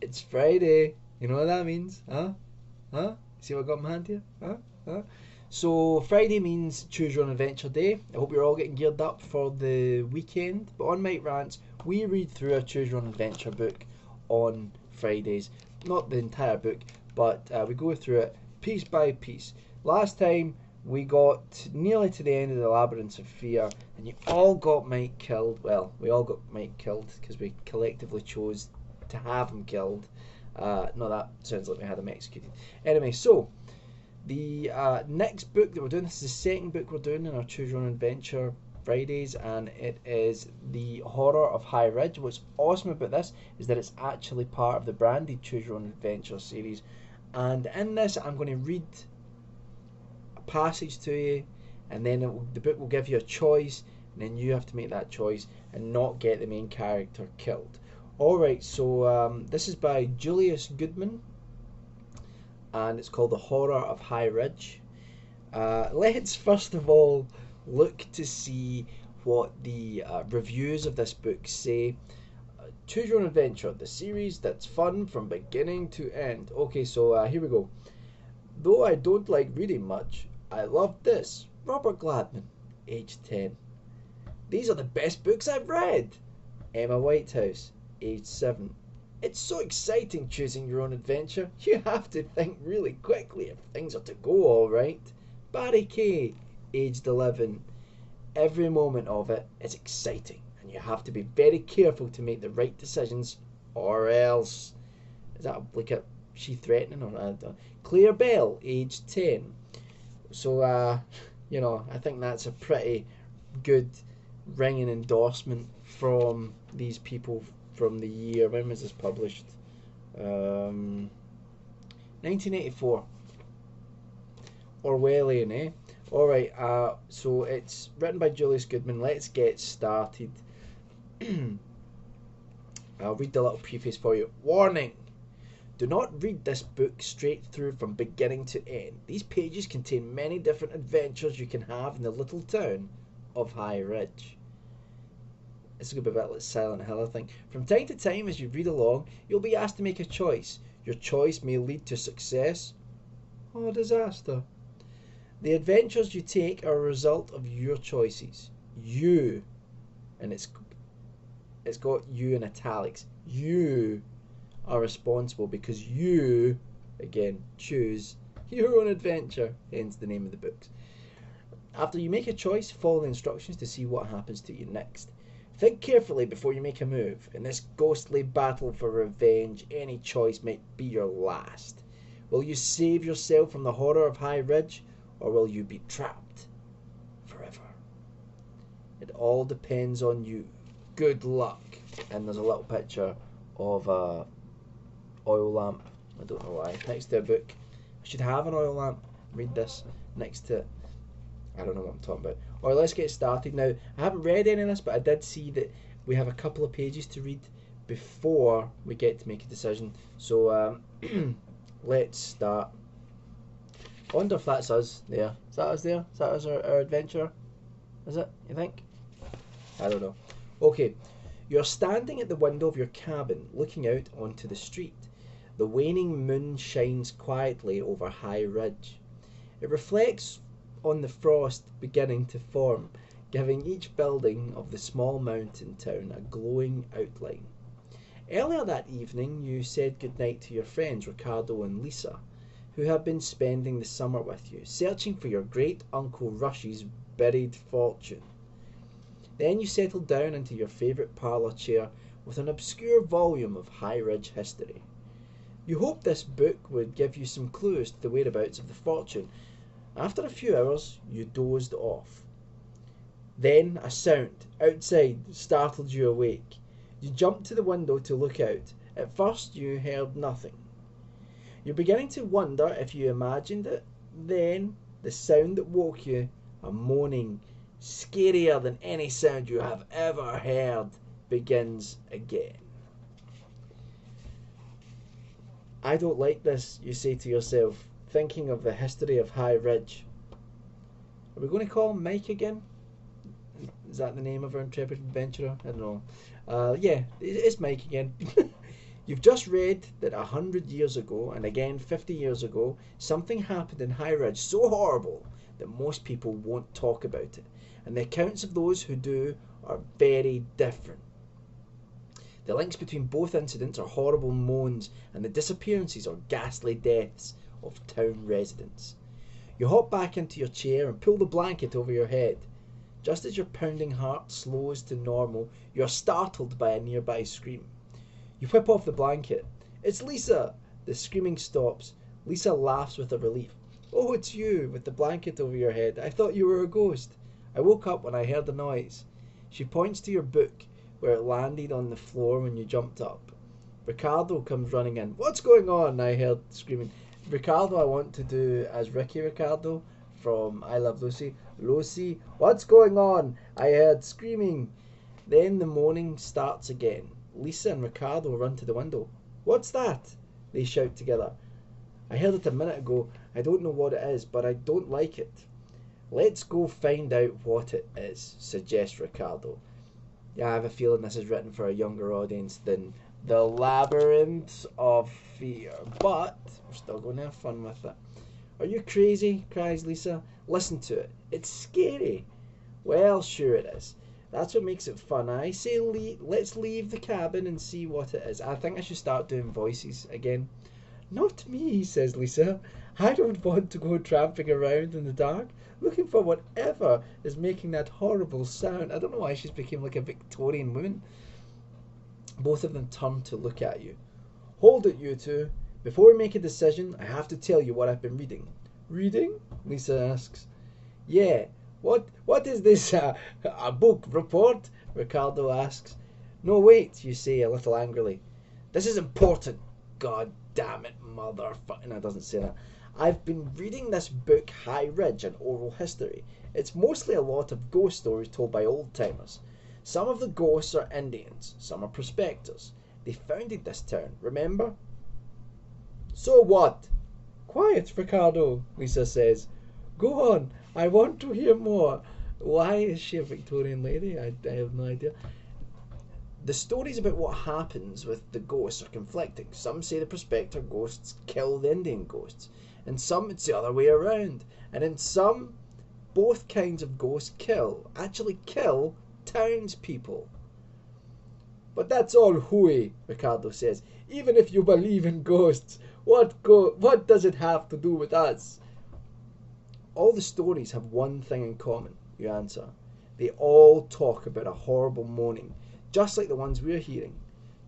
It's Friday. You know what that means? Huh? Huh? See what I got in my hand here? Huh? Huh? So Friday means choose your own adventure day. I hope you're all getting geared up for the weekend. But on Mike Rants, we read through a choose your own adventure book on Fridays. Not the entire book, but we go through it piece by piece. Last time we got nearly to the end of the Labyrinth of Fear, and you all got Mike killed. Well, we all got Mike killed because we collectively chose to have him killed. No, that sounds like we had him executed. Anyway, so the next book that we're doing, this is the second book we're doing in our Choose Your Own Adventure Fridays, and it is The Horror of High Ridge. What's awesome about this is that it's actually part of the branded Choose Your Own Adventure series. And in this, I'm going to read a passage to you, and then the book will give you a choice, and then you have to make that choice and not get the main character killed. Alright, so this is by Julius Goodman, and it's called The Horror of High Ridge. Let's first of all look to see what the reviews of this book say. Choose Your Own Adventure, the series that's fun from beginning to end. Okay, so here we go. Though I don't like reading much, I love this. Robert Gladman, age 10. These are the best books I've read. Emma Whitehouse, age 7. It's so exciting choosing your own adventure. You have to think really quickly if things are to go all right. Barry Kay, aged 11. Every moment of it is exciting, and you have to be very careful to make the right decisions, or else. Is that like a she threatening or I don't know. Claire Bell, aged 10. So I think that's a pretty good ringing endorsement from these people from the year. When was this published? 1984. Orwellian, eh? Alright, so it's written by Julius Goodman. Let's get started. I'll read the little preface for you. Warning! Do not read this book straight through from beginning to end. These pages contain many different adventures you can have in the little town of High Ridge. It's going to be a bit like Silent Hill, I think. From time to time, as you read along, you'll be asked to make a choice. Your choice may lead to success or disaster. The adventures you take are a result of your choices. You, and it's got you in italics. You are responsible because you, again, choose your own adventure, hence the name of the books. After you make a choice, follow the instructions to see what happens to you next. Think carefully before you make a move. In this ghostly battle for revenge, any choice might be your last. Will you save yourself from the horror of High Ridge, or will you be trapped forever? It all depends on you. Good luck. And there's a little picture of a oil lamp. I don't know why. Next to a book. I should have an oil lamp. Read this next to it. I don't know what I'm talking about. Alright, let's get started now. I haven't read any of this, but I did see that we have a couple of pages to read before we get to make a decision. So let's start. I wonder if that's us there. Is that us there? Is that us, our adventure? Is it, you think? I don't know. Okay, you're standing at the window of your cabin looking out onto the street. The waning moon shines quietly over High Ridge. It reflects on the frost beginning to form, giving each building of the small mountain town a glowing outline. Earlier that evening you said goodnight to your friends Ricardo and Lisa, who have been spending the summer with you, searching for your great uncle Rush's buried fortune. Then you settled down into your favourite parlour chair with an obscure volume of High Ridge history. You hoped this book would give you some clues to the whereabouts of the fortune. After a few hours, you dozed off. Then a sound outside startled you awake. You jumped to the window to look out. At first, you heard nothing. You're beginning to wonder if you imagined it. Then, the sound that woke you, a moaning, scarier than any sound you have ever heard, begins again. I don't like this, you say to yourself, thinking of the history of High Ridge. Are we going to call him Mike again? Is that the name of our intrepid adventurer? I don't know. Yeah, it's Mike again. You've just read that 100 years ago, and again 50 years ago, something happened in High Ridge so horrible that most people won't talk about it. And the accounts of those who do are very different. The links between both incidents are horrible moans, and the disappearances are ghastly deaths of town residents. You hop back into your chair and pull the blanket over your head. Just as your pounding heart slows to normal, you are startled by a nearby scream. You whip off the blanket. It's Lisa! The screaming stops. Lisa laughs with a relief. Oh, it's you, with the blanket over your head. I thought you were a ghost. I woke up when I heard the noise. She points to your book, where it landed on the floor when you jumped up. Ricardo comes running in. What's going on? I heard screaming. Ricardo, I want to do as Ricky Ricardo from I Love Lucy. Lucy, what's going on? I heard screaming. Then the moaning starts again. Lisa and Ricardo run to the window. What's that? They shout together. I heard it a minute ago. I don't know what it is, but I don't like it. Let's go find out what it is, suggests Ricardo. Yeah, I have a feeling this is written for a younger audience than The Labyrinth of Fear. But we're still going to have fun with it. Are you crazy? Cries Lisa. Listen to it. It's scary. Well, sure it is. That's what makes it fun. I say let's leave the cabin and see what it is. I think I should start doing voices again. Not me, says Lisa. I don't want to go tramping around in the dark, looking for whatever is making that horrible sound. I don't know why she's become like a Victorian woman. Both of them turn to look at you. Hold it, you two. Before we make a decision, I have to tell you what I've been reading. Reading? Lisa asks. Yeah. What is this? A book report? Ricardo asks. No, wait, you say a little angrily. This is important. God damn it, motherfucker. No, it doesn't say that. I've been reading this book, High Ridge, an oral history. It's mostly a lot of ghost stories told by old-timers. Some of the ghosts are Indians, some are prospectors. They founded this town, remember? So what? Quiet, Ricardo, Lisa says. Go on, I want to hear more. Why is she a Victorian lady? I have no idea. The stories about what happens with the ghosts are conflicting. Some say the prospector ghosts kill the Indian ghosts, and some it's the other way around. And in some, both kinds of ghosts actually kill townspeople. But that's all hooey, Ricardo says. Even if you believe in ghosts, what does it have to do with us? All the stories have one thing in common, you answer. They all talk about a horrible moaning, just like the ones we're hearing.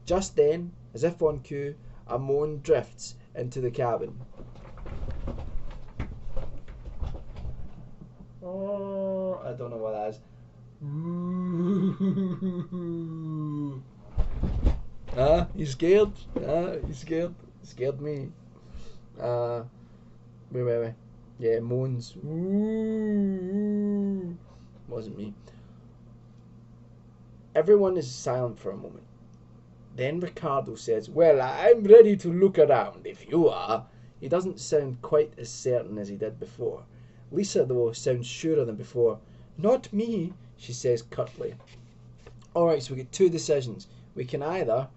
Just then, as if on cue, a moan drifts into the cabin. Oh, I don't know what that is. You scared? You scared? Scared me. Wait. Yeah, moans. Wasn't me. Everyone is silent for a moment. Then Ricardo says, well, I'm ready to look around, if you are. He doesn't sound quite as certain as he did before. Lisa, though, sounds surer than before. Not me, she says curtly. Alright, so we get two decisions. We can either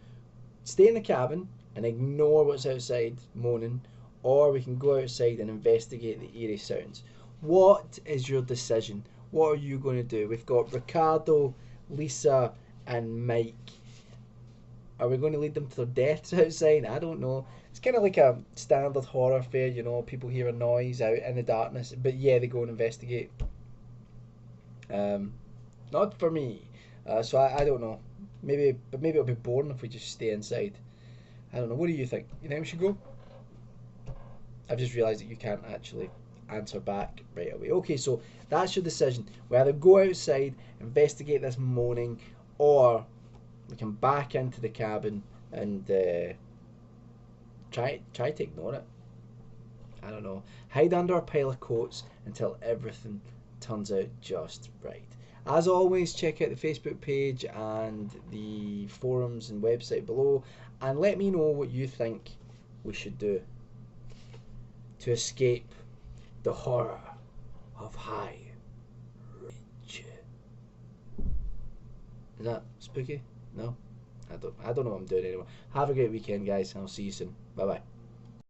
stay in the cabin and ignore what's outside moaning, or we can go outside and investigate the eerie sounds. What is your decision? What are you going to do? We've got Ricardo, Lisa, and Mike. Are we going to lead them to their deaths outside? I don't know. It's kind of like a standard horror fair, you know. People hear a noise out in the darkness, but yeah, they go and investigate. Not for me. So I don't know. Maybe it'll be boring if we just stay inside. I don't know. What do you think? You think we should go? I've just realised that you can't actually answer back right away. Okay, so that's your decision. We either go outside, investigate this moaning, or we can back into the cabin and try to ignore it. I don't know. Hide under a pile of coats until everything turns out just right. As always, check out the Facebook page and the forums and website below, and let me know what you think we should do to escape the horror of High Ridge. Is that spooky? No? I don't know what I'm doing anymore. Have a great weekend, guys, and I'll see you soon. Bye bye.